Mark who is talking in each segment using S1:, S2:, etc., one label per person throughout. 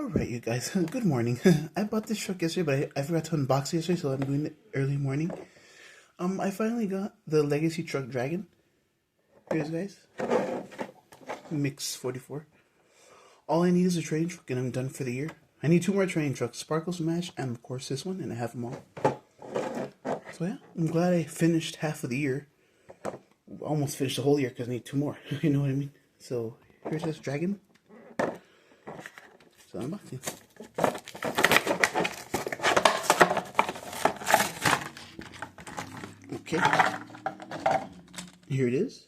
S1: Alright, you guys, good morning. I bought this truck yesterday, but I forgot to unbox it yesterday, so I'm doing it early morning. I finally got the Legacy Truck Dragon. Here's guys. Mix 44. All I need is a training truck and I'm done for the year. I need 2 more training trucks, Sparkle Smash and of course this one, and I have them all. So yeah, I'm glad I finished half of the year. Almost finished the whole year because I need 2 more, you know what I mean? So here's this Dragon. So unboxing. Okay. Here it is.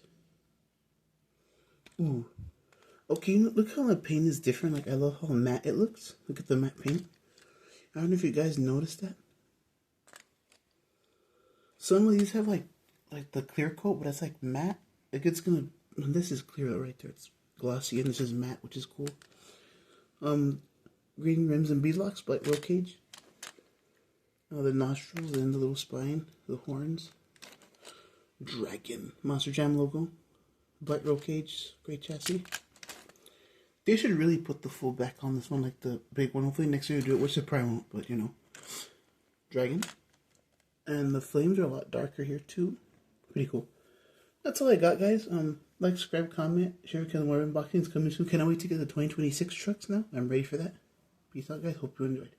S1: Ooh. Okay, look how the paint is different. Like, I love how matte it looks. Look at the matte paint. I don't know if you guys noticed that. Some of these have like the clear coat, but it's like matte. Like, it's gonna... This is clear right there. It's glossy, and this is matte, which is cool. Green rims and beadlocks, black roll cage. The nostrils and the little spine, the horns. Dragon. Monster Jam logo. Black roll cage, gray chassis. They should really put the full back on this one, like the big one. Hopefully next year they do it, which they probably won't, but you know. Dragon. And the flames are a lot darker here too. Pretty cool. That's all I got, guys. Like, subscribe, comment, share, because more unboxings coming soon. Cannot wait to get the 2026 trucks now. I'm ready for that. Peace out, guys. Hope you enjoyed.